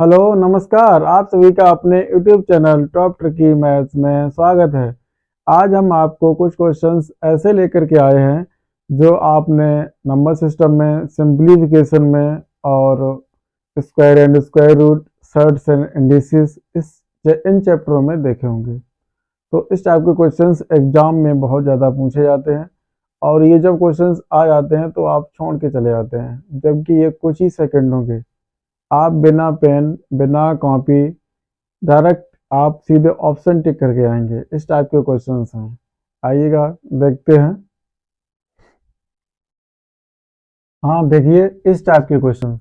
Hello नमस्कार। आप सभी का अपने YouTube channel top tricky maths में स्वागत है। आज हम आपको कुछ क्वेश्चंस ऐसे लेकर के आए हैं जो आपने नंबर सिस्टम में, सिंप्लीफिकेशन में और square and square root, surds and indices इन चैप्टरों में देखे होंगे। तो इस टाइप के क्वेश्चंस एग्जाम में बहुत ज़्यादा पूछे जाते हैं और ये जब क्वेश्चंस आ जाते हैं तो आप छोड़ के चले जाते हैं, जबकि ये कुछ ही सेकंडों के, आप बिना पेन बिना कॉपी डायरेक्ट आप सीधे ऑप्शन टिक करके आएंगे। इस टाइप के क्वेश्चंस हैं, आइएगा देखते हैं। हाँ देखिए, इस टाइप के क्वेश्चंस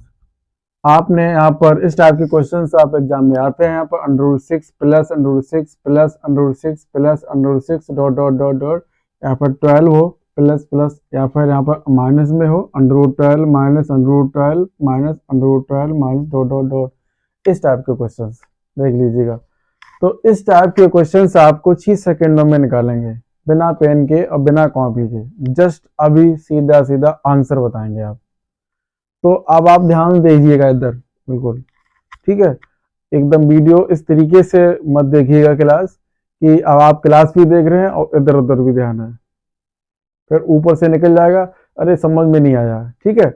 आपने यहाँ पर, इस टाइप के क्वेश्चंस आप एग्जाम में आते हैं। यहाँ पर √6 plus √6 plus √6 plus √6 dot dot dot dot, यहाँ पर 12 हो प्लस प्लस, या फिर यहाँ पर माइनस में हो √12 minus √12 minus √12 minus dot dot dot. इस टाइप के क्वेश्चंस देख लीजिएगा। तो इस टाइप के क्वेश्चंस आप कुछ ही सेकंडों में निकालेंगे, बिना पेन के और बिना कॉपी के। जस्ट अभी सीधा सीधा आंसर बताएंगे आप। तो अब आप ध्यान दीजिएगा इधर, बिल्कुल ठीक है। एकदम वीडियो इस तरीके से मत देखिएगा क्लास, कि अब आप क्लास भी देख रहे हैं और इधर उधर भी ध्यान है, फिर ऊपर से निकल जाएगा, अरे समझ में नहीं आया। ठीक है,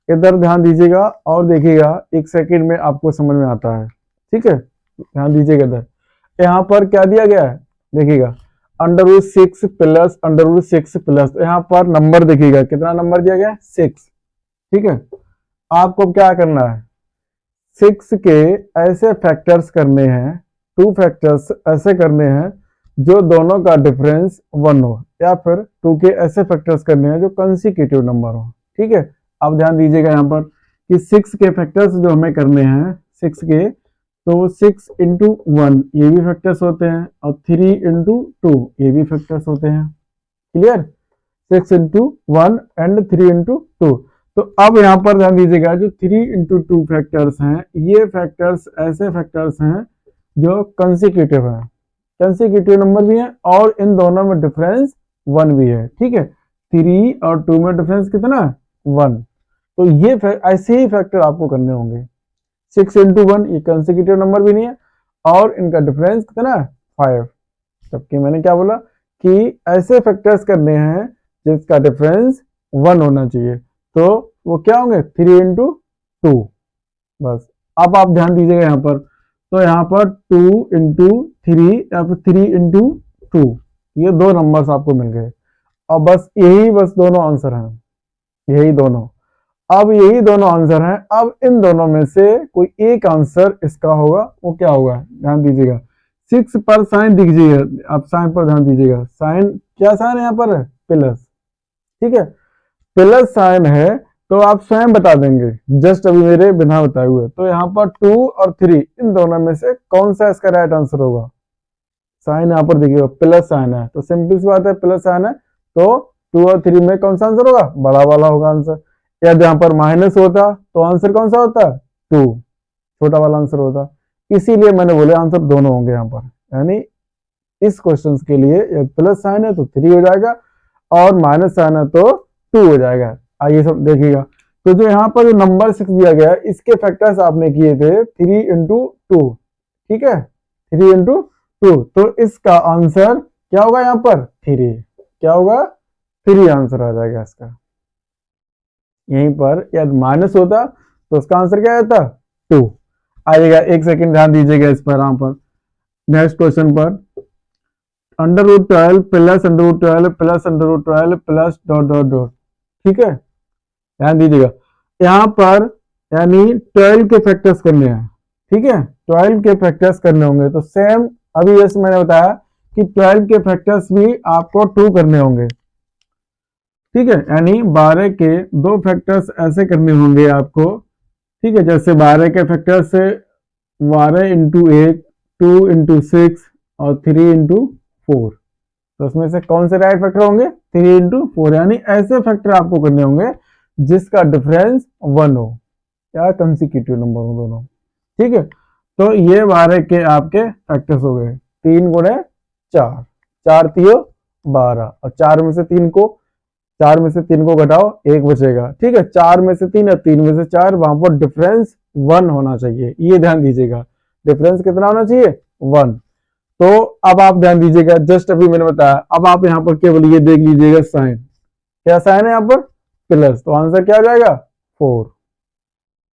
इधर ध्यान दीजिएगा और देखिएगा, एक सेकंड में आपको समझ में आता है। ठीक है, ध्यान दीजिएगा इधर। यहाँ पर क्या दिया गया है, देखिएगा √6 प्लस √6 प्लस, यहाँ पर नंबर देखिएगा, कितना नंबर दिया गया है, 6। ठीक है, आपको क्या करना है, 6 के ऐसे फैक्टर्स करने हैं, 2 फैक्टर्स ऐसे करने हैं जो दोनों का डिफरेंस 1 हो, या फिर 2 के ऐसे फैक्टर्स करने हैं जो कंसेक्यूटिव नंबर हो। ठीक है, अब ध्यान दीजिएगा यहाँ पर कि 6 के फैक्टर्स जो हमें करने हैं, 6 के, तो 6 इंटू 1 ये भी फैक्टर्स होते हैं, और 3 इंटू 2 ये भी फैक्टर्स होते हैं। Clear, 6 into 1 and 3 into 2। तो अब यहाँ पर ध्यान दीजिएगा, जो 3 इंटू 2 फैक्टर्स हैं, ये फैक्टर्स ऐसे फैक्टर्स हैं जो कंसेक्यूटिव हैं, कंसेक्यूटिव नंबर भी है, और इन दोनों में डिफरेंस 1 भी है। ठीक है, 3 और 2 में डिफरेंस कितना, 1। तो ये ऐसे ही फैक्टर आपको करने होंगे। 6 इंटू 1 ये कंसेक्यूटिव नंबर भी नहीं है, और इनका डिफरेंस कितना है, 5। जबकि मैंने क्या बोला कि ऐसे फैक्टर्स करने हैं जिसका डिफरेंस 1 होना चाहिए, तो वो क्या होंगे, 3 इंटू 2। बस अब आप ध्यान दीजिएगा यहाँ पर, तो यहाँ पर 2 इंटू 3 या फिर 3 इंटू 2, ये दो नंबर्स आपको मिल गए। और बस यही, बस दोनों आंसर हैं, यही दोनों। अब यही दोनों आंसर हैं, अब इन दोनों में से कोई एक आंसर इसका होगा, वो क्या होगा, ध्यान दीजिएगा। 6 पर साइन दीजिएगा, आप साइन पर ध्यान दीजिएगा। साइन क्या साइन है यहाँ पर, प्लस। ठीक है, प्लस साइन है तो आप स्वयं बता देंगे, जस्ट अभी मेरे बिना बताए हुए। तो यहाँ पर 2 और 3 इन दोनों में से कौन सा इसका राइट आंसर होगा। साइन यहाँ पर देखिएगा, प्लस साइन है, तो सिंपल सी बात है, प्लस साइन है तो 2 और 3 में कौन सा आंसर होगा, बड़ा वाला होगा आंसर। यदि यहाँ पर माइनस होता तो आंसर कौन सा होता, 2, छोटा वाला आंसर होता। इसीलिए मैंने बोले आंसर दोनों होंगे यहाँ पर, यानी इस क्वेश्चन के लिए प्लस साइन है तो 3 हो जाएगा, और माइनस साइन है तो 2 हो जाएगा। आइए सब देखिएगा, तो जो यहाँ पर जो नंबर 6 दिया गया है, इसके फैक्टर्स आपने किए थे 3 इंटू 2। ठीक है, 3 इंटू 2, तो इसका आंसर क्या होगा, यहाँ पर 3, क्या होगा, 3 आंसर आ जाएगा इसका। यहीं पर यदि माइनस होता तो उसका आंसर क्या आता, 2 आएगा। एक सेकंड ध्यान दीजिएगा इस पर, यहाँ पर नेक्स्ट क्वेश्चन पर, √12 plus √12 plus √12 plus dot dot dot. ठीक है, ध्यान दीजिएगा यहाँ पर, यानी 12 के फैक्टर्स करने हैं। ठीक है, 12 के फैक्टर्स करने होंगे, तो सेम अभी जैसे मैंने बताया कि 12 के फैक्टर्स भी आपको 2 करने होंगे। ठीक है, यानी 12 के 2 फैक्टर्स ऐसे करने होंगे आपको। ठीक है, जैसे 12 के फैक्टर्स से 12 इंटू 1, 2 इंटू 6 और 3 इंटू 4, तो उसमें से कौन से राइट फैक्टर होंगे, 3 इंटू 4, यानी ऐसे फैक्टर आपको करने होंगे जिसका डिफरेंस 1 हो, या कंसेक्यूटिव नंबर हो दोनों। ठीक है, तो ये 12 के आपके फैक्टर्स हो गए, 3 गुणे 4, 4 3 12, और 4 में से 3 को घटाओ, 1 बचेगा। ठीक है, 4 में से 3 या 3 में से 4, वहां पर डिफरेंस 1 होना चाहिए, ये ध्यान दीजिएगा। डिफरेंस कितना होना चाहिए? 1। तो अब आप ध्यान दीजिएगा, जस्ट अभी मैंने बताया, अब आप यहाँ पर केवल ये देख लीजिएगा साइन, क्या साइन है यहाँ पर? प्लस, तो आंसर क्या हो जाएगा? 4।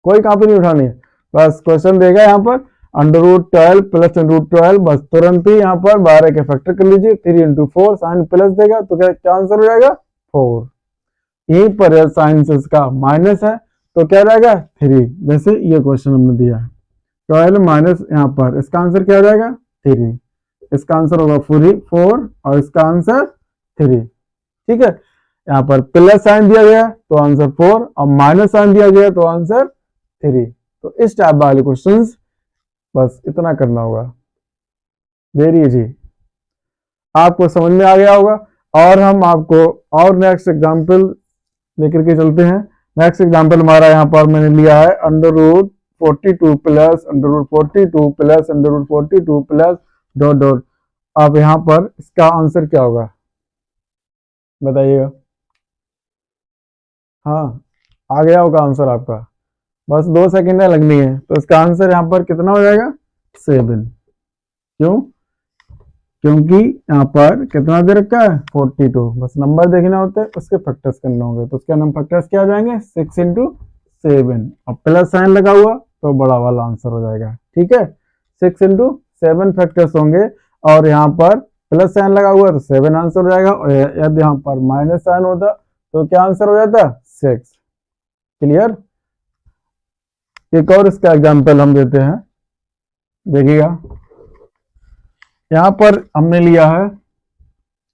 कोई कॉपी नहीं उठानी है, बस क्वेश्चन देगा यहाँ पर √12 प्लस √12, बस तुरंत ही यहाँ पर 12 के फैक्टर कर लीजिए, 3 × 4 साइन प्लस देगा, तो क्या आंसर हो जाएगा? 4। यहीं पर साइन से इसका माइनस है, तो क्या रहेगा? 3। जैसे ये क्वेश्चन हमने दिया है, 12 माइनस यहाँ पर, इसका आंसर क्या हो जाएगा? 3। इसका आंसर होगा 4 और इसका आंसर 3। ठीक है, यहाँ पर प्लस साइन दिया गया तो आंसर 4 और माइनस साइन दिया गया तो आंसर 3। तो इस टाइप वाले क्वेश्चंस बस इतना करना होगा, वेरी इजी, आपको समझ में आ गया होगा। और हम आपको और नेक्स्ट एग्जांपल लेकर के चलते हैं। नेक्स्ट एग्जांपल हमारा यहाँ पर मैंने लिया है √42 plus √42 plus √42 plus dot dot. अब यहाँ पर इसका आंसर क्या होगा बताइएगा? हाँ, आ गया होगा आंसर आपका, बस 2 सेकंड लगनी है। तो इसका आंसर यहाँ पर कितना हो जाएगा? 7। क्यों? क्योंकि यहाँ पर कितना दे रखा है? 42। बस नंबर देखना होता है, उसके फैक्टर्स करने होंगे, तो उसके नंबर फैक्टर्स क्या आ जाएंगे? 6 × 7 और प्लस साइन लगा हुआ तो बड़ा वाला आंसर हो जाएगा। ठीक है, 6 × 7 फैक्टर्स होंगे और यहाँ पर प्लस साइन लगा हुआ तो 7 आंसर हो जाएगा, और यदि यहाँ पर माइनस साइन होता तो क्या आंसर हो जाता? 6। क्लियर? एक और इसका एग्जाम्पल हम देते हैं, देखिएगा। यहाँ पर हमने लिया है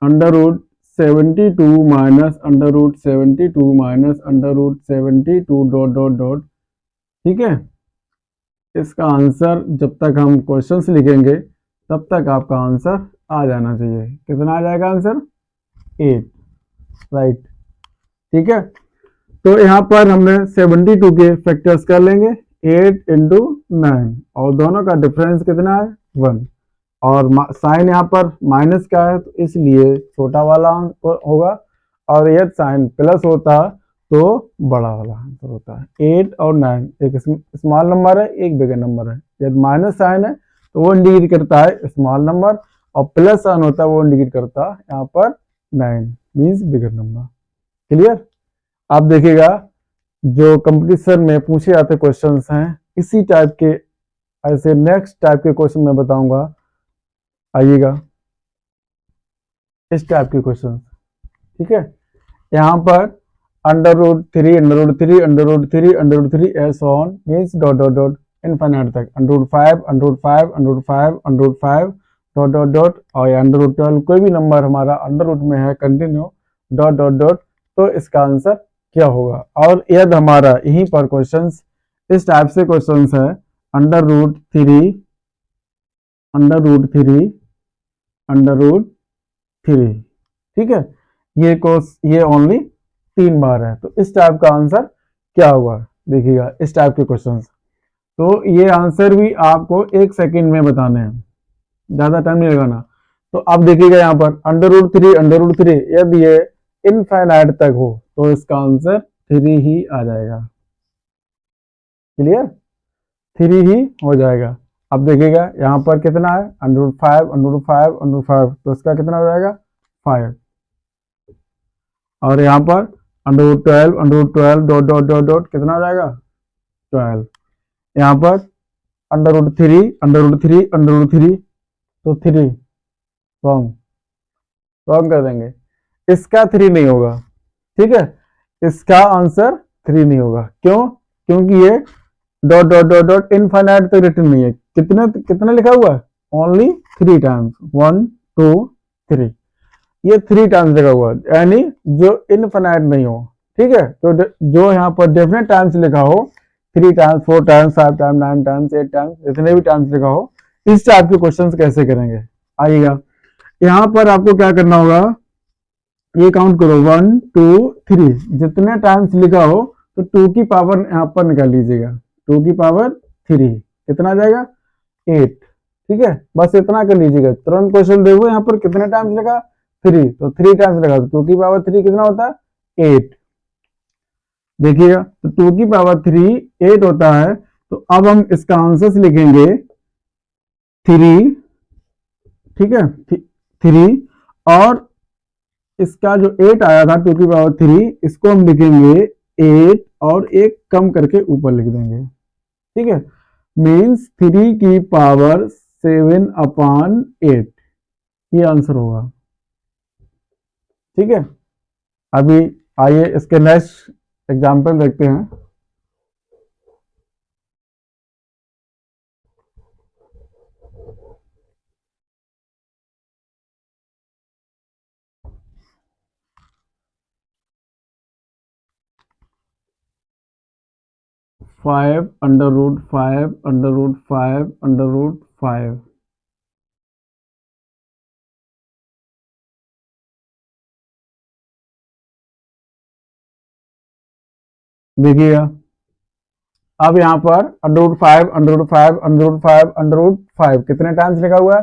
√72 minus √72 minus √72 dot dot dot. ठीक है, इसका आंसर जब तक हम क्वेश्चंस लिखेंगे तब तक आपका आंसर आ जाना चाहिए। कितना आ जाएगा आंसर? 8, राइट। ठीक है, तो यहाँ पर हमने 72 के फैक्टर्स कर लेंगे, 8 × 9, और दोनों का डिफरेंस कितना है? 1। और साइन यहाँ पर माइनस का है तो इसलिए छोटा वाला आंसर होगा, और यदि साइन प्लस होता तो बड़ा वाला आंसर होता है। 8 और 9 एक स्मॉल नंबर है, एक बिगर नंबर है। यदि माइनस साइन है तो वो इंडिकेट करता है स्मॉल नंबर, और प्लस साइन होता है वो इंडिकेट करता है यहाँ पर 9 मीन्स बिगर नंबर। क्लियर? आप देखिएगा जो कंपटीशन में पूछे जाते क्वेश्चंस हैं इसी टाइप के, ऐसे नेक्स्ट टाइप के क्वेश्चन मैं बताऊंगा, आइएगा इस टाइप के क्वेश्चन। ठीक है, यहाँ पर √3 √3 √3 √3 S on means dot dot dot infinite तक, √5 √5 √5 √5 डॉट डॉट डॉट, और √12 कोई भी नंबर हमारा अंडर रूट में है कंटिन्यू डॉट डॉट डॉट, तो इसका आंसर क्या होगा? और यदि हमारा यहीं पर क्वेश्चंस इस टाइप से क्वेश्चंस है √3 √3, ठीक है, ये ओनली 3 बार है, तो इस टाइप का आंसर क्या होगा? देखिएगा इस टाइप के क्वेश्चंस, तो ये आंसर भी आपको 1 सेकंड में बताने हैं, ज्यादा टाइम नहीं लगाना। तो आप देखिएगा यहाँ पर √3 यदि ये इनफाइनाइट तक हो तो इसका आंसर 3 ही आ जाएगा। क्लियर? 3 ही हो जाएगा। अब देखिएगा यहाँ पर कितना है √5 तो इसका कितना हो जाएगा? 5। और यहाँ पर √12 डॉट डॉट डॉट डॉट कितना हो जाएगा? 12। यहाँ पर √3 तो 3 रॉन्ग कर देंगे, इसका 3 नहीं होगा। ठीक है, इसका आंसर 3 नहीं होगा। क्यों? क्योंकि ये dot dot dot dot infinite तक रिटर्न नहीं है। कितना लिखा हुआ है? ओनली 3 टाइम्स, 1 2 3, ये 3 टाइम्स लिखा हुआ है, यानी जो इनफाइनाइट नहीं हो। ठीक है, तो जो यहाँ पर डेफिनेट टाइम्स लिखा हो 3 times 4 times 5 times 9 times 8 times, जितने भी टाइम्स लिखा हो, इस टाइप के क्वेश्चंस कैसे करेंगे? आइएगा यहाँ पर आपको क्या करना होगा, ये काउंट करो 1 2 3, जितने टाइम्स लिखा हो तो 2 की पावर यहाँ पर निकाल लीजिएगा, 2 की पावर 3 कितना आ जाएगा? 8। ठीक है, बस इतना कर लीजिएगा। तुरंत क्वेश्चन देखो यहाँ पर कितने टाइम्स लिखा? 3, तो 3 टाइम्स लगा, तो 2 की पावर 3 कितना होता है? 8। देखिएगा, तो 2 की पावर 3 8 होता है, तो अब हम इसका आंसर लिखेंगे 3, ठीक है, 3, और इसका जो 8 आया था 2 की पावर 3, इसको हम लिखेंगे 8 और एक कम करके ऊपर लिख देंगे, ठीक है, मीन्स 3 की पावर 7/8, ये आंसर होगा, ठीक है। अभी आइए इसके नेक्स्ट एग्जाम्पल देखते हैं। फाइव √5 देखिएगा। अब यहाँ पर √5 कितने टाइम्स लिखा हुआ है?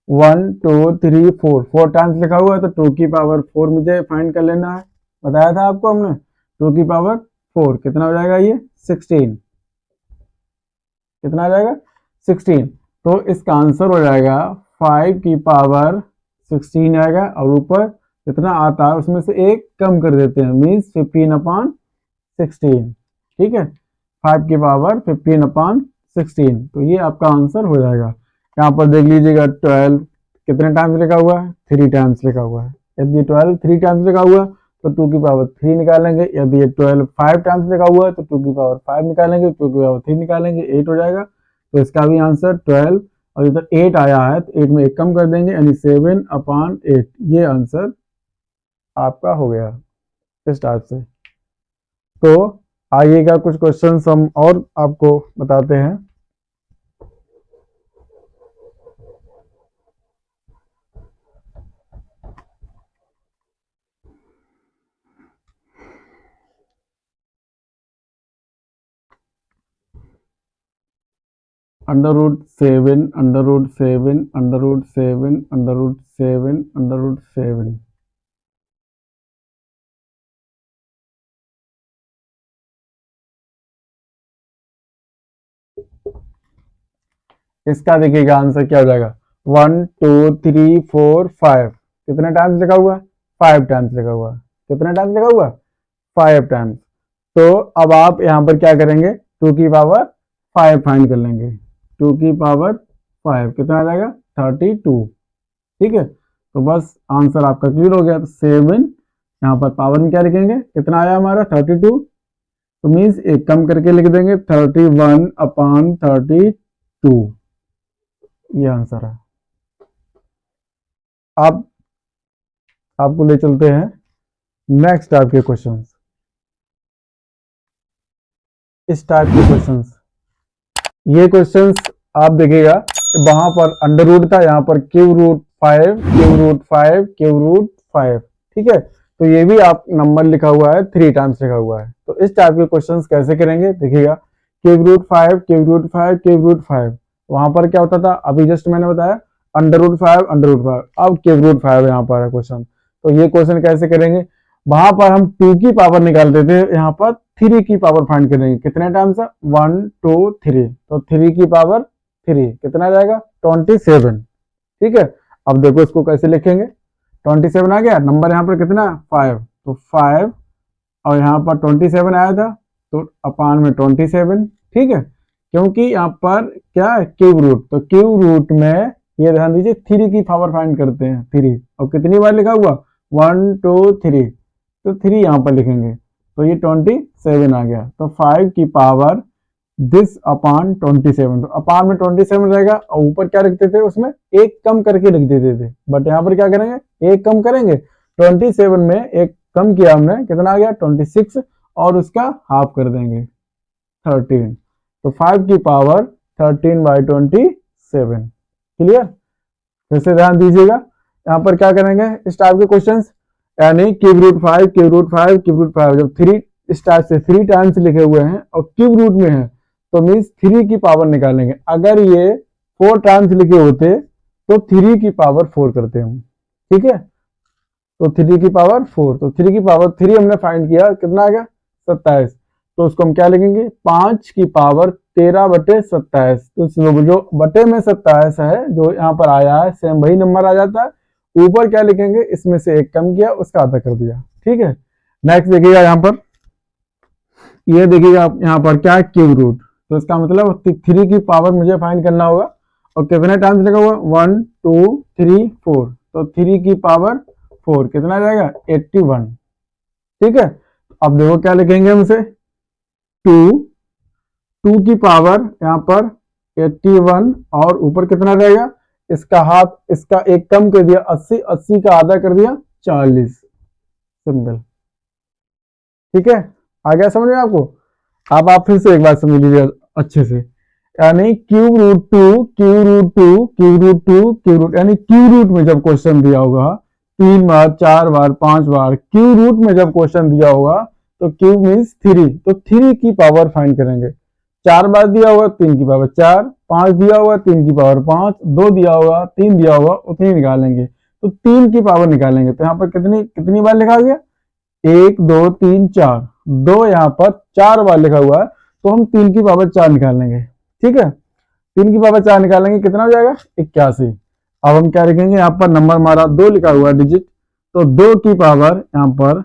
1 2 3 4, 4 टाइम्स लिखा हुआ है, तो 2 की पावर 4 मुझे फाइंड कर लेना है। बताया था आपको हमने, 2 की पावर 4 कितना हो जाएगा? ये 16, कितना आ जाएगा? 16। तो इसका आंसर हो जाएगा 5 की पावर 16 आएगा, और ऊपर जितना आता है उसमें से एक कम कर देते हैं, मीन्स 15/16, ठीक है, 5 की पावर 15/16। तो ये आपका आंसर हो जाएगा। यहाँ पर देख लीजिएगा 12 कितने टाइम्स लिखा हुआ है? 3 टाइम्स लिखा हुआ है। यदि 12 3 टाइम्स लिखा हुआ है तो 2 की पावर 3 निकालेंगे। यदि ये 12 5 टाइम्स लिखा हुआ है तो 2 की पावर 5 निकालेंगे, 2 की पावर 3 निकालेंगे, 8 हो जाएगा। तो इसका भी आंसर 12, और इधर 8 आया है तो 8 में एक कम कर देंगे, यानी 7/8। ये आंसर आपका हो गया इस टाइप से। तो आइएगा कुछ क्वेश्चंस हम और आपको बताते हैं। √7 इसका देखिएगा आंसर क्या हो जाएगा। 1 2 3 4 5 कितने टाइम्स लिखा हुआ है? 5 टाइम्स लिखा हुआ है। कितने टाइम्स लिखा हुआ है? 5 टाइम्स। तो अब आप यहाँ पर क्या करेंगे? 2 की पावर 5 फाइंड कर लेंगे। 2 की पावर 5 कितना आ जाएगा? 32, ठीक है। तो बस आंसर आपका क्लियर हो गया। तो 7 यहाँ पर पावर में क्या लिखेंगे? कितना आया हमारा? 32। तो मीन्स एक कम करके लिख देंगे, 31/32, ये आंसर है। आप आपको ले चलते हैं नेक्स्ट टाइप के क्वेश्चंस। इस टाइप के क्वेश्चंस, ये क्वेश्चंस आप देखिएगा, वहां पर अंडर रूट था, यहाँ पर √5, ठीक है। तो ये भी आप नंबर लिखा हुआ है, 3 टाइम्स लिखा हुआ है। तो इस टाइप के क्वेश्चंस कैसे करेंगे देखिएगा। √5, वहां पर क्या होता था? अभी जस्ट मैंने बताया √5, अब √5 यहाँ पर है क्वेश्चन। तो ये क्वेश्चन कैसे करेंगे? वहां पर हम 2 की पावर निकालते थे, यहाँ पर 3 की पावर फाइंड करेंगे। कितने टाइम्स है? 1 2 3, तो 3 की पावर 3 कितना आ जाएगा? 27, ठीक है। अब देखो इसको कैसे लिखेंगे। 27 आ गया, नंबर यहाँ पर कितना? 5, तो 5, और यहाँ पर 27 आया था, तो अपान में 27, ठीक है। क्योंकि यहाँ पर क्या है? क्यूब रूट, तो क्यूब रूट में ये ध्यान दीजिए 3 की पावर फाइंड करते हैं, 3, और कितनी बार लिखा हुआ? 1 2 3, तो 3 यहाँ पर लिखेंगे, तो ये 27 आ गया। तो 5 की पावर दिस अपान 27, तो अपान में 27 रहेगा, और ऊपर क्या लिखते थे? उसमें एक कम करके लिख देते थे, बट यहाँ पर क्या करेंगे? एक कम करेंगे। 27 में एक कम किया हमने, कितना आ गया? 26, और उसका हाफ कर देंगे, 13। तो 5 की पावर 13/27, क्लियर। फिर से ध्यान दीजिएगा, यहाँ पर क्या करेंगे इस टाइप के क्वेश्चंस, यानी क्यूब रूट 5, जब 3 इस टाइप से 3 टाइम्स लिखे हुए हैं और क्यूब रूट में है, तो मीन्स 3 की पावर निकालेंगे। अगर ये 4 टाइम्स लिखे होते तो 3 की पावर 4 करते हम, ठीक है। तो 3 की पावर 4, तो 3 की पावर 3 हमने फाइंड किया, कितना आ गया? 27। तो उसको हम क्या लिखेंगे? 5 की पावर 13/27, तो जो बटे में 27 है जो यहाँ पर आया है सेम वही नंबर आ जाता है। ऊपर क्या लिखेंगे, इसमें से एक कम किया उसका आधा कर दिया। ठीक है, नेक्स्ट देखिएगा यहाँ पर, ये देखिएगा यहाँ पर क्या है, क्यूब रूट। तो इसका मतलब 3 की पावर मुझे फाइंड करना होगा, और कितने टाइम्स लिखा हुआ, 1 2 3 4, तो 3 की पावर 4 कितना आ जाएगा, 81। ठीक है, अब देखो क्या लिखेंगे हम इसे, 2 की पावर यहाँ पर 81, और ऊपर कितना रहेगा, इसका हाफ, इसका एक कम कर दिया 80, 80 का आधा कर दिया 40, सिंपल। ठीक है, आ गया समझ में आपको। अब आप फिर से एक बार समझ लीजिए अच्छे से, यानी cube root two, cube root two, cube root two, cube root, यानी क्यूब रूट में जब क्वेश्चन दिया होगा 3 बार 4 बार 5 बार, क्यूब रूट में जब क्वेश्चन दिया होगा तो क्यूब मीन्स 3, तो 3 की पावर फाइंड करेंगे। 4 बार दिया होगा 3 की पावर 4, 5 दिया होगा 3 की पावर 5, 2 दिया होगा 3 दिया होगा, उतनी निकालेंगे, तो 3 की पावर निकालेंगे। तो यहाँ पर कितनी कितनी बार लिखा गया, 1 2 3 4, 2 यहाँ पर 4 बार लिखा हुआ है, तो हम 3 की पावर 4 निकालेंगे। ठीक है, 3 की पावर 4 निकालेंगे, कितना हो जाएगा, 81। अब हम क्या लिखेंगे, यहाँ पर नंबर हमारा 2 लिखा हुआ है डिजिट, तो 2 की पावर यहाँ पर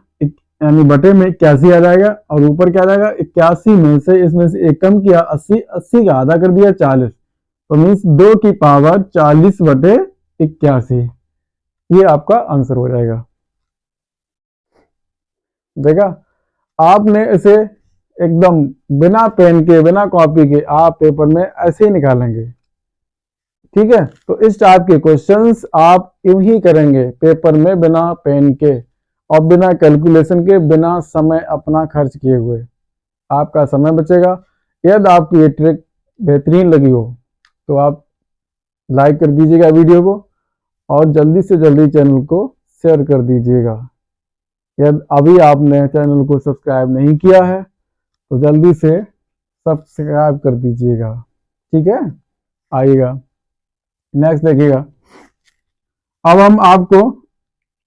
यानी बटे में 81 आ जाएगा, और ऊपर क्या आ जाएगा, 81 में से इसमें से एक कम किया 80, 80 का आधा कर दिया 40, तो मीन्स 2 की पावर 40/81, ये आपका आंसर हो जाएगा। देखा, आपने इसे एकदम बिना पेन के बिना कॉपी के आप पेपर में ऐसे ही निकालेंगे। ठीक है, तो इस टाइप के क्वेश्चंस आप यूं ही करेंगे पेपर में बिना पेन के और बिना कैलकुलेशन के, बिना समय अपना खर्च किए हुए, आपका समय बचेगा। यदि आपको ये ट्रिक बेहतरीन लगी हो तो आप लाइक कर दीजिएगा वीडियो को, और जल्दी से जल्दी चैनल को शेयर कर दीजिएगा। यदि अभी आपने चैनल को सब्सक्राइब नहीं किया है तो जल्दी से सब्सक्राइब कर दीजिएगा। ठीक है, आइएगा नेक्स्ट देखिएगा। अब हम आपको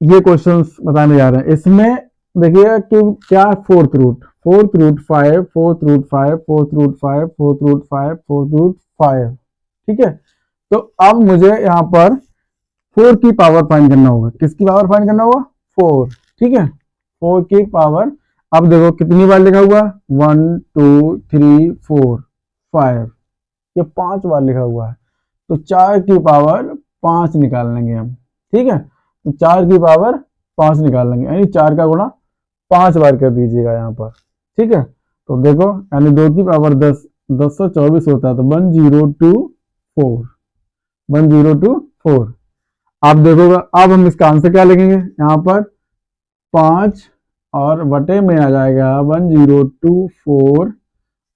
ये क्वेश्चंस बताने जा रहे हैं। इसमें देखिएगा कि क्या, fourth root 5, fourth root 5, fourth root 5, fourth root 5, fourth root 5। ठीक है, तो अब मुझे यहाँ पर 4 की पावर फाइंड करना होगा। किसकी पावर फाइंड करना होगा, 4। ठीक है, 4 की पावर, अब देखो कितनी बार लिखा हुआ, 1 2 3 4 5, ये 5 बार लिखा हुआ है, तो 4 की पावर 5 निकाल लेंगे हम। ठीक है, तो 4 की पावर 5 निकाल लेंगे, यानी 4 का गुणा 5 बार कर दीजिएगा यहाँ पर। ठीक है, तो देखो यानी 2 की पावर 10, 1024 होता है, तो 1024, 1024। आप देखोगा, अब हम इसका आंसर क्या लिखेंगे, यहाँ पर 5 और बटे में आ जाएगा 1024,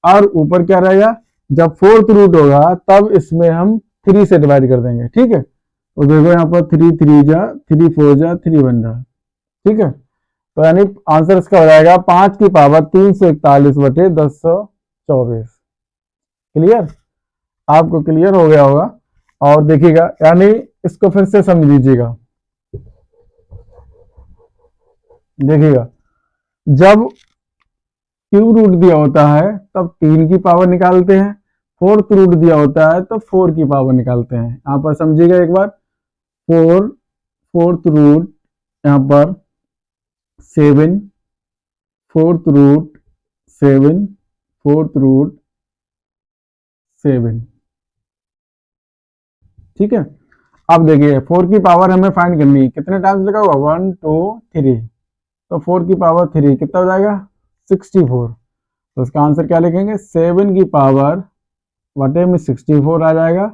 और ऊपर क्या रहेगा, जब फोर्थ रूट होगा तब इसमें हम 3 से डिवाइड कर देंगे। ठीक है, तो देखो यहाँ पर 3 3 जा, 3 4 जा, 3 1 जा। ठीक है, तो यानी आंसर इसका हो जाएगा 5 की पावर 341/1024। क्लियर, आपको क्लियर हो गया होगा। और देखिएगा, यानी इसको फिर से समझ लीजिएगा। देखिएगा, जब क्यूब रूट दिया होता है तब 3 की पावर निकालते हैं, फोर्थ रूट दिया होता है तो 4 की पावर निकालते हैं। यहाँ पर समझिएगा एक बार, फोर्थ रूट यहाँ पर 7, फोर्थ रूट 7, फोर्थ रूट 7। ठीक है, अब देखिए 4 की पावर हमें फाइंड करनी है, कितने टाइम्स लिखा हुआ, 1 2 3, तो 4 की पावर 3 कितना हो जाएगा, 64। तो इसका आंसर क्या लिखेंगे, 7 की पावर बटे में 64 आ जाएगा।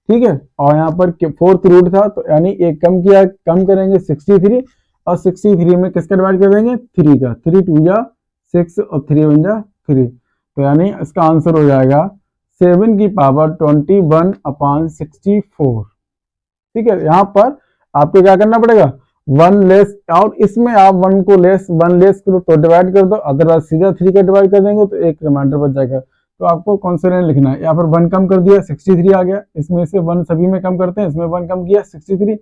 ठीक है, और यहाँ पर फोर्थ रूट था तो यानी एक कम किया, कम करेंगे 63, और 63 में किसका डिवाइड कर देंगे, 3 का, 3 2 जा 6 और 3 1 जा 3, तो यानी इसका आंसर हो जाएगा 7 की पावर 21/64। ठीक है, यहाँ पर आपको क्या करना पड़ेगा, 1 लेस, और इसमें आप 1 को लेस, 1 लेस करो तो डिवाइड कर दो, अदरवाइज सीधा 3 का डिवाइड कर देंगे तो एक रिमाइंडर बच जाएगा। तो आपको कॉन्सोनेंट लिखना है, यहाँ पर 1 कम कर दिया 63 आ गया, इसमें से 1 सभी में कम करते हैं, इसमें 1 कम किया 63,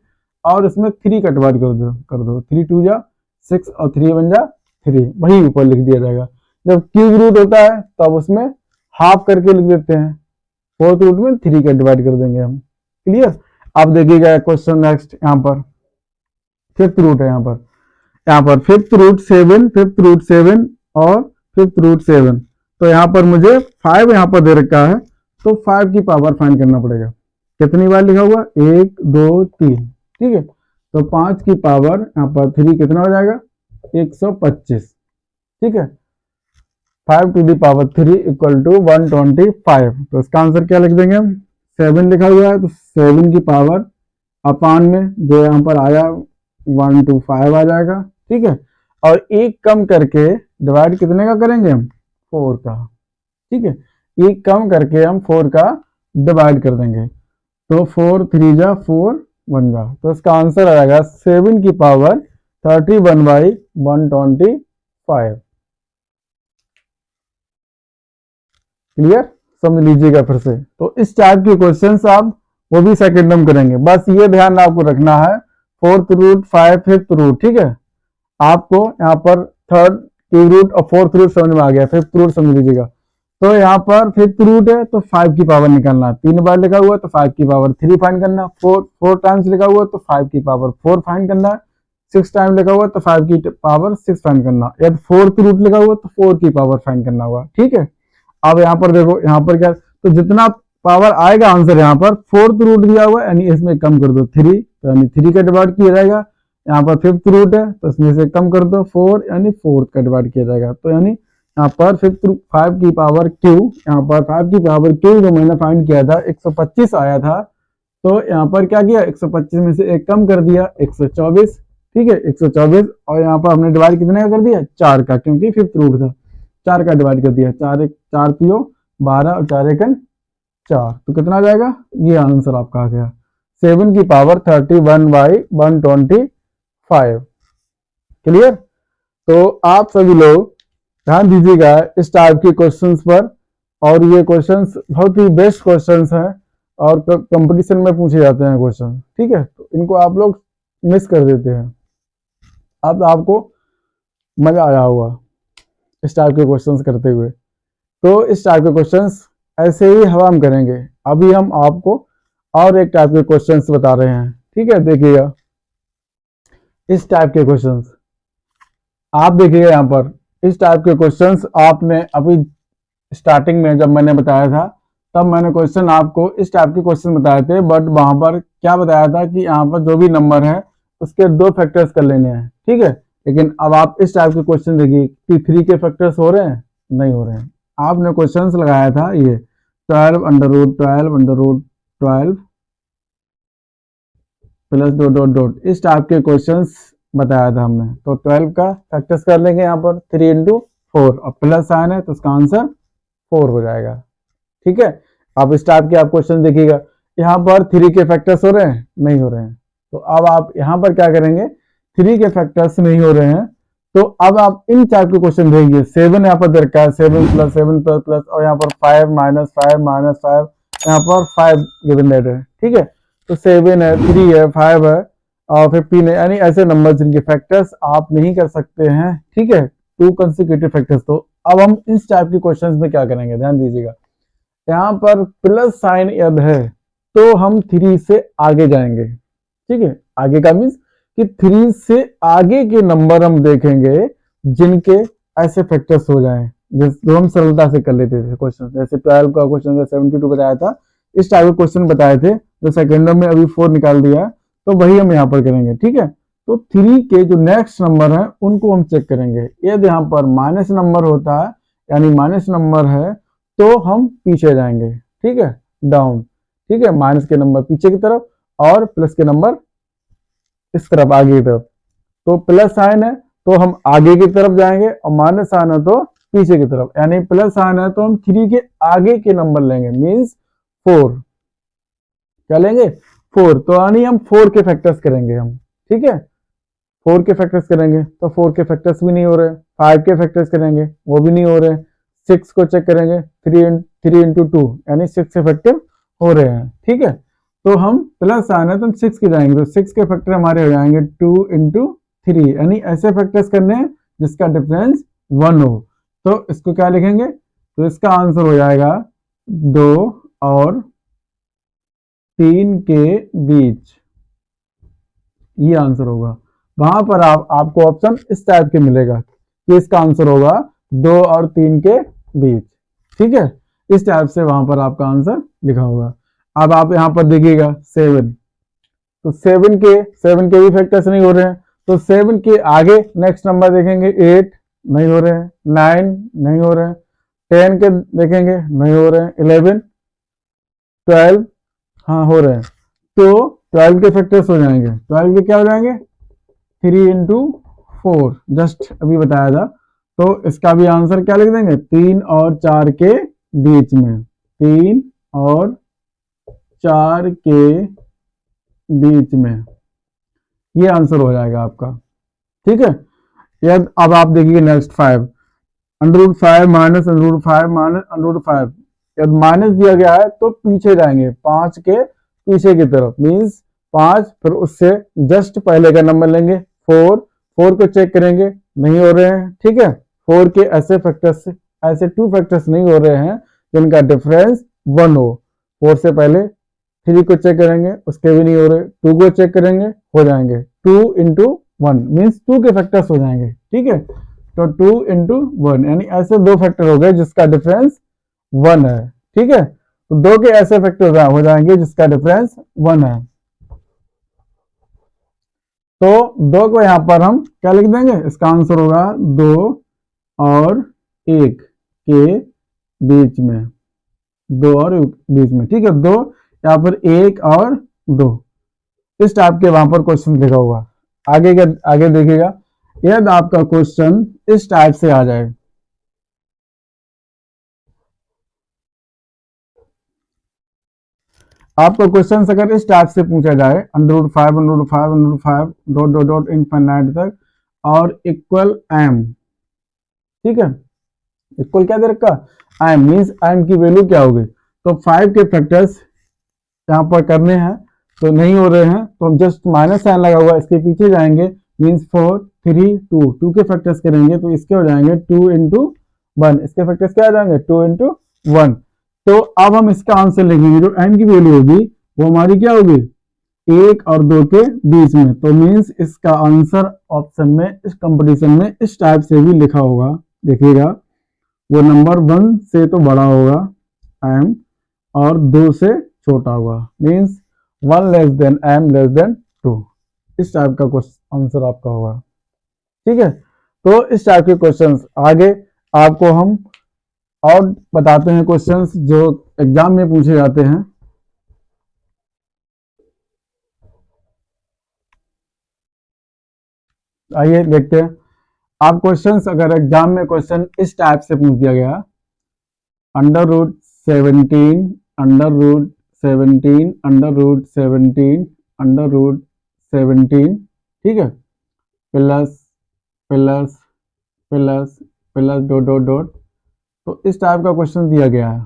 और इसमें 3 का डिवाइड कर दो 3 2 जा 6 और 3 1 जा 3, वही ऊपर लिख दिया जाएगा। जब क्यूब रूट होता है तब उसमें हाफ करके लिख देते हैं, फोर्थ रूट में 3 का डिवाइड कर देंगे हम। क्लियर। अब देखिएगा क्वेश्चन नेक्स्ट, यहाँ पर फिफ्थ रूट है, यहाँ पर फिफ्थ रूट 7 और फिफ्थ रूट 7। तो यहाँ पर मुझे 5 यहाँ पर दे रखा है, तो 5 की पावर फाइंड करना पड़ेगा। कितनी बार लिखा हुआ, 1 2 3, ठीक है। तो 5 की पावर यहाँ पर 3 कितना हो जाएगा, 125, ठीक है। 5 to the power 3 equal to 125। तो इसका आंसर क्या लिख देंगे हम, 7 लिखा हुआ है तो 7 की पावर अपान में जो यहाँ पर आया 125 आ जाएगा, ठीक है। और एक कम करके डिवाइड कितने का करेंगे हम, 4 का, ठीक है। एक कम करके हम 4 का डिवाइड कर देंगे, तो 4 3 जा 4 1 जा, तो इसका आंसर आ जाएगा 7 की पावर 31/125। क्लियर, समझ लीजिएगा फिर से। तो इस टाइप के क्वेश्चंस आप वो भी सेकंड टर्म करेंगे, बस ये ध्यान आपको रखना है, फोर्थ रूट 5 फिफ्थ रूट, ठीक है। आपको यहाँ पर थर्ड की रूट और फोर्थ रूट समझ में आ गया, फिफ्थ रूट समझ लीजिएगा। तो यहाँ पर फिफ्थ रूट है तो 5 की पावर निकालना, 3 बार लिखा हुआ तो 5 की पावर 3 फाइंड करना, 4 टाइम्स लिखा हुआ तो 5 की पावर 4 फाइंड करना, 6 टाइम लिखा हुआ तो 5 की पावर 6 फाइंड करना, यदि फोर्थ रूट लिखा हुआ तो 4 की पावर फाइंड करना होगा, ठीक है। अब यहाँ पर देखो, यहाँ पर क्या, तो जितना पावर आएगा आंसर, यहाँ पर फोर्थ रूट दिया हुआ है यानी इसमें कम कर दो 3, तो यानी 3 का डिवाइड किया जाएगा। यहाँ पर फिफ्थ रूट है तो इसमें से कम कर दो 4, यानी 4 का डिवाइड किया जाएगा। तो यानी यहाँ पर 5 की पावर क्यू, यहाँ पर 5 की पावर क्यू जो मैंने फाइंड किया था 125 आया था, तो यहाँ पर क्या किया, 125 में से एक कम कर दिया 124, ठीक है 124। और यहाँ पर हमने डिवाइड कितने का कर दिया, 4 का, क्योंकि फिफ्थ रूट था, 4 का डिवाइड कर दिया, 4 3 12 और 4 1 4, तो कितना आ जाएगा, ये आंसर आपका आ गया 7 की पावर 31/125। क्लियर। तो आप सभी लोग ध्यान दीजिएगा इस टाइप के क्वेश्चंस पर, और ये क्वेश्चंस बहुत ही बेस्ट क्वेश्चंस हैं और कंपटीशन में पूछे जाते हैं क्वेश्चन, ठीक है। तो इनको आप लोग मिस कर देते हैं। अब आपको मजा आया होगा इस टाइप के क्वेश्चंस करते हुए। तो इस टाइप के क्वेश्चंस ऐसे ही हवा में करेंगे। अभी हम आपको और एक टाइप के क्वेश्चंस बता रहे हैं, ठीक है। देखिएगा इस टाइप के क्वेश्चंस, आप देखिएगा यहाँ पर इस टाइप के क्वेश्चंस आपने अभी स्टार्टिंग में जब मैंने बताया था तब मैंने क्वेश्चन आपको इस टाइप के क्वेश्चन बताए थे, बट वहां पर क्या बताया था कि यहाँ पर जो भी नंबर है उसके 2 फैक्टर्स कर लेने हैं, ठीक है। लेकिन अब आप इस टाइप के क्वेश्चन देखिए कि 3 के फैक्टर्स हो रहे हैं, नहीं हो रहे हैं। आपने क्वेश्चंस लगाया था ये 12 अंडर रूट 12 प्लस डॉट, इस टाइप के क्वेश्चंस बताया था हमने। तो 12 का फैक्टर्स कर लेंगे यहाँ पर 3 × 4, और प्लस साइन है तो इसका आंसर 4 हो जाएगा, ठीक है। अब इस टाइप के आप क्वेश्चन देखिएगा, यहाँ पर 3 के फैक्टर्स हो रहे हैं, नहीं हो रहे हैं। तो अब आप यहाँ पर क्या करेंगे, 3 के फैक्टर्स नहीं हो रहे हैं, तो अब आप इन टाइप के क्वेश्चन देखिए। 7 यहाँ पर दे रखा है, 7 प्लस 7 प्लस प्लस, और यहाँ पर 5 माइनस 5 माइनस 5, यहाँ पर 5 गिवन दैट है, ठीक है। तो 7 है, 3 है, 5 है और 15 है, यानी ऐसे नंबर जिनके फैक्टर्स आप नहीं कर सकते हैं, ठीक है, 2 कंसेक्यूटिव फैक्टर्स। तो अब हम इस टाइप के क्वेश्चंस में क्या करेंगे, ध्यान दीजिएगा। यहाँ पर प्लस साइन यदि है तो हम 3 से आगे जाएंगे, ठीक है। आगे का मीन्स कि 3 से आगे के नंबर हम देखेंगे जिनके ऐसे फैक्टर्स हो जाएं, जो हम सरलता से कर लेते थे क्वेश्चन। जैसे 12 का क्वेश्चन 72 बताया था, इस टाइप के क्वेश्चन बताए थे, जो सेकेंड में अभी 4 निकाल दिया, तो वही हम यहाँ पर करेंगे, ठीक है। तो 3 के जो नेक्स्ट नंबर है उनको हम चेक करेंगे। यदि यहाँ पर माइनस नंबर होता है, यानी माइनस नंबर है, तो हम पीछे जाएंगे, ठीक है, डाउन, ठीक है। माइनस के नंबर पीछे की तरफ और प्लस के नंबर इस तरफ आगे की तरफ। तो प्लस साइन है तो हम आगे की तरफ जाएंगे, और माइनस साइन है तो पीछे की तरफ, यानी प्लस साइन है तो हम 3 के आगे के नंबर लेंगे, मीन्स 4। क्या लेंगे, 4। तो यानी हम 4 के फैक्टर्स करेंगे हम, ठीक है, 4 के फैक्टर्स करेंगे। तो 4 के फैक्टर्स भी नहीं हो रहे। 5 के फैक्टर्स करेंगे, वो भी नहीं हो रहे। 6 को चेक करेंगे, 3 × 2 यानी 6 के फैक्टर हो रहे हैं, ठीक है। तो हम प्लस आना है तो हम 6 के जाएंगे, तो 6 के फैक्टर हमारे हो जाएंगे 2 × 3, यानी ऐसे फैक्टर्स करने हैं जिसका डिफरेंस 1 हो। तो इसको क्या लिखेंगे, तो इसका आंसर हो जाएगा 2 और 3 के बीच, ये आंसर होगा। वहां पर आपको ऑप्शन इस टाइप के मिलेगा कि इसका आंसर होगा 2 और 3 के बीच, ठीक है। इस टाइप से वहां पर आपका आंसर लिखा होगा। अब आप यहां पर देखिएगा 7, तो 7 के भी फैक्टर्स नहीं हो रहे हैं, तो 7 के आगे नेक्स्ट नंबर देखेंगे 8 नहीं हो रहे हैं, 9 नहीं हो रहे हैं, 10 के देखेंगे नहीं हो रहे हैं, 11 12 हाँ हो रहे हैं। तो 12 के फैक्टर्स हो जाएंगे, 12 के क्या हो जाएंगे 3 इंटू 4, जस्ट अभी बताया था। तो इसका भी आंसर क्या लिख देंगे 3 और 4 के बीच में, 3 और 4 के बीच में, ये आंसर हो जाएगा आपका, ठीक है। यह अब आप देखिए नेक्स्ट 5, √5 माइनस √5 माइनस √5, यदि माइनस दिया गया है तो पीछे जाएंगे 5 के पीछे की तरफ, मीन्स 5 फिर उससे जस्ट पहले का नंबर लेंगे 4 को चेक करेंगे नहीं हो रहे हैं, ठीक है। 4 के ऐसे फैक्टर्स, ऐसे 2 फैक्टर्स नहीं हो रहे हैं जिनका डिफरेंस 1 हो। 4 से पहले 3 को चेक करेंगे उसके भी नहीं हो रहे, 2 को चेक करेंगे हो जाएंगे, 2 इंटू 1 मीन्स 2 के फैक्टर्स हो जाएंगे, ठीक है। तो 2 इंटू 1 यानी ऐसे 2 फैक्टर हो गए जिसका डिफरेंस 1 है, ठीक है। तो 2 के ऐसे फैक्टर हो जाएंगे जिसका डिफरेंस 1 है। तो 2 को यहां पर हम क्या लिख देंगे, इसका आंसर होगा 2 और 1 के बीच में, 2 और बीच में, ठीक है। 2 यहाँ पर 1 और 2, इस टाइप के वहां पर क्वेश्चन लिखा होगा। आगे देखिएगा, यदि आपका क्वेश्चन इस टाइप से आ जाए, आपका क्वेश्चन अगर इस टाइप से पूछा जाए √5 डॉट डॉट डॉट इनफाइनाइट तक और इक्वल m, ठीक है। इक्वल क्या दे रखा m, मीन्स m की वैल्यू क्या होगी, तो 5 के फैक्टर्स यहाँ पर करने हैं तो नहीं हो रहे हैं, तो हम जस्ट माइनस साइन लगा हुआ इसके पीछे जाएंगे, मीन्स 4 3 2 के फैक्टर्स करेंगे तो इसके हो जाएंगे 2 इंटू 1, इसके फैक्टर्स क्या आ जाएंगे 2 इंटू 1। तो अब हम इसका आंसर लिखेंगे, जो m की वैल्यू होगी वो हमारी क्या होगी 1 और 2 के बीच में, तो मीन्स इसका आंसर ऑप्शन में इस कंपटीशन में इस टाइप से भी लिखा होगा। देखिएगा वो नंबर 1 से तो बड़ा होगा m और 2 से छोटा होगा, means 1 less than m less than 2, इस टाइप का क्वेश्चन आंसर आपका होगा, ठीक है। तो इस टाइप के क्वेश्चंस आगे आपको हम और बताते हैं, क्वेश्चंस जो एग्जाम में पूछे जाते हैं। आइए देखते हैं, आप क्वेश्चंस अगर एग्जाम में क्वेश्चन इस टाइप से पूछ दिया गया √17 √17 √17 √17, ठीक है, plus plus plus plus dot dot dot, तो इस टाइप का क्वेश्चन दिया गया है,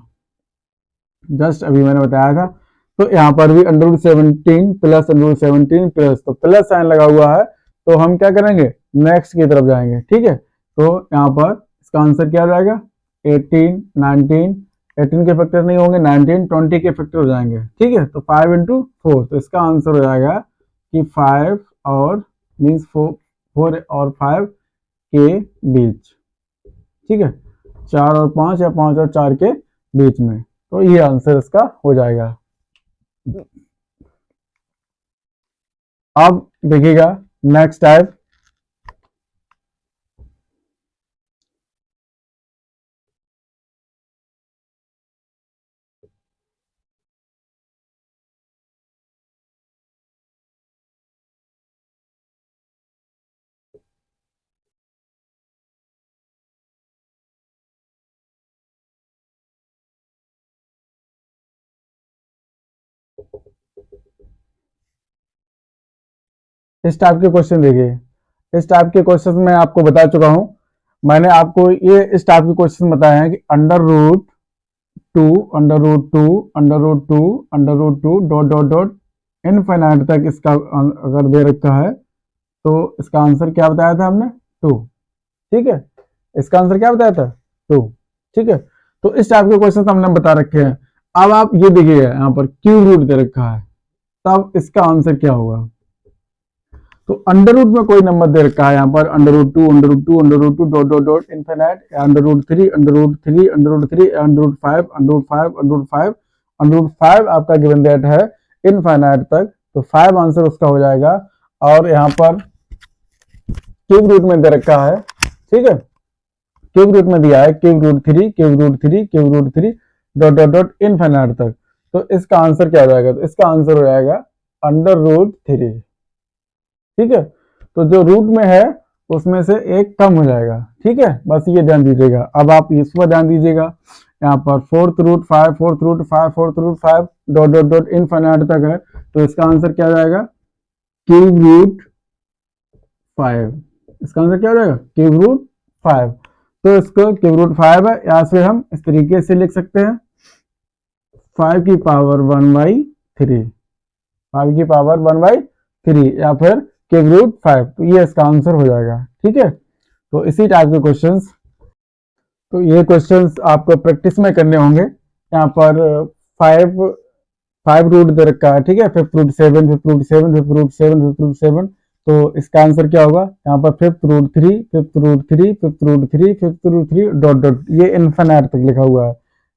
जस्ट अभी मैंने बताया था। तो यहाँ पर भी √17 प्लस √17 प्लस, तो प्लस साइन लगा हुआ है तो हम क्या करेंगे नेक्स्ट की तरफ जाएंगे, ठीक है। तो यहाँ पर इसका आंसर क्या आ जाएगा 18 19, 18 के फैक्टर नहीं होंगे, 19 20 के फैक्टर हो जाएंगे, ठीक है। तो 5 इंटू 4, तो इसका आंसर हो जाएगा कि 5 और मीन्स 4 और 5 के बीच, ठीक है, 4 और 5 या 5 और 4 के बीच में, तो ये आंसर इसका हो जाएगा। अब देखिएगा नेक्स्ट टाइप, इस टाइप के क्वेश्चन देखिए, इस टाइप के क्वेश्चन मैं आपको बता चुका हूं, मैंने आपको ये इस टाइप के क्वेश्चन बताए हैं कि √2 डॉट डॉट डॉट इनफाइनाइट तक इसका अगर दे रखा है तो इसका आंसर क्या बताया था हमने 2, ठीक है, इसका आंसर क्या बताया था 2, ठीक है। तो इस टाइप के क्वेश्चन हमने बता रखे हैं। अब आप ये देखिए यहाँ पर क्यूब रूट दे रखा है, तब इसका आंसर क्या होगा। तो अंडर रूट में कोई नंबर दे रखा है यहाँ पर, under root 2, under root 2, under root 2 dot dot dot infinite, under root 3, under root 3, under root 3, under root 5, under root 5, under root 5, under root 5 आपका गिवन दैट है इनफिनिट तक। तो 5 आंसर उसका हो जाएगा। और यहाँ पर क्यूब रूट में दे रखा है, ठीक है, क्यूब रूट में दिया है cube root 3, cube root 3, cube root 3 dot dot dot infinite तक। तो इसका आंसर क्या हो जाएगा, तो इसका आंसर हो जाएगा अंडर रूट 3, ठीक है। तो जो रूट में है उसमें से एक कम हो जाएगा, ठीक है, बस ये ध्यान दीजिएगा। अब आप इस पर ध्यान दीजिएगा, यहाँ पर fourth root 5, fourth root 5, fourth root 5 dot dot dot infinite तक है। तो इसका आंसर क्या जाएगा, क्यूब रूट 5। इसका आंसर क्या हो जाएगा, क्यूब रूट 5। तो इसको क्यूब रूट 5 है, यहाँ से हम इस तरीके से लिख सकते हैं 5 की पावर 1/3, 5 की पावर 1/3, या फिर क्यूब रूट 5। तो ये इसका आंसर हो जाएगा, ठीक है। तो इसी टाइप के क्वेश्चंस, तो ये क्वेश्चंस आपको प्रैक्टिस में करने होंगे। यहाँ पर 5 रूट दे रखा है, ठीक है, fifth root 7, fifth root 7, fifth root 7, fifth root 7। तो इसका आंसर क्या होगा, यहाँ पर fifth root 3, fifth root 3, fifth root 3, fifth root 3 dot dot, ये इनफिनिट तक लिखा हुआ है।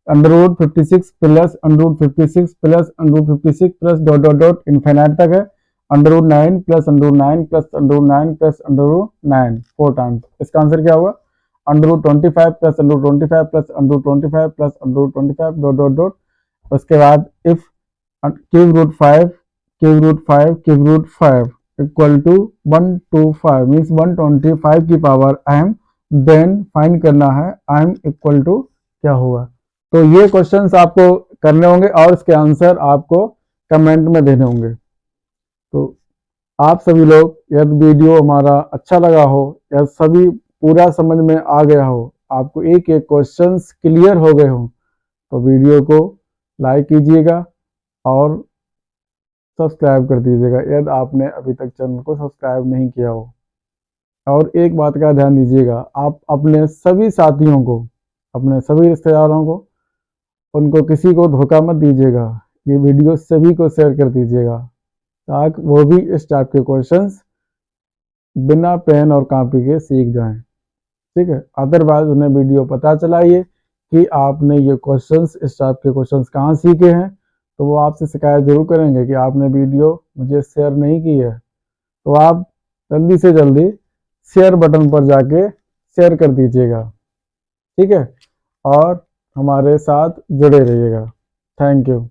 Under root 56 plus under root 56 plus under root 56 plus dot dot dot infinite तक है। Under root 9 plus under root 9 plus under root 9 plus under root 9 4 times. इसका answer क्या होगा, under root 25 plus under root 25 plus under root 25 plus under root 25 dot dot dot. उसके बाद if cube root 5, cube root 5, cube root 5 equal to 125 means 125 की power m, then find करना है m equal to क्या होगा। तो ये questions आपको करने होंगे और इसके आंसर आपको कमेंट में देने होंगे। तो आप सभी लोग, यदि वीडियो हमारा अच्छा लगा हो या सभी पूरा समझ में आ गया हो, आपको एक एक क्वेश्चंस क्लियर हो गए हो, तो वीडियो को लाइक कीजिएगा और सब्सक्राइब कर दीजिएगा यदि आपने अभी तक चैनल को सब्सक्राइब नहीं किया हो। और एक बात का ध्यान दीजिएगा, आप अपने सभी साथियों को, अपने सभी रिश्तेदारों को, उनको किसी को धोखा मत दीजिएगा। ये वीडियो सभी को शेयर कर दीजिएगा ताकि वो भी इस टाइप के क्वेश्चंस बिना पेन और कॉपी के सीख जाएं, ठीक है। अदरवाइज उन्हें वीडियो पता चलाइए कि आपने ये क्वेश्चंस, इस टाइप के क्वेश्चंस कहाँ सीखे हैं, तो वो आपसे शिकायत जरूर करेंगे कि आपने वीडियो मुझे शेयर नहीं की है। तो आप जल्दी से जल्दी शेयर बटन पर जाके शेयर कर दीजिएगा, ठीक है, और हमारे साथ जुड़े रहिएगा। Thank you.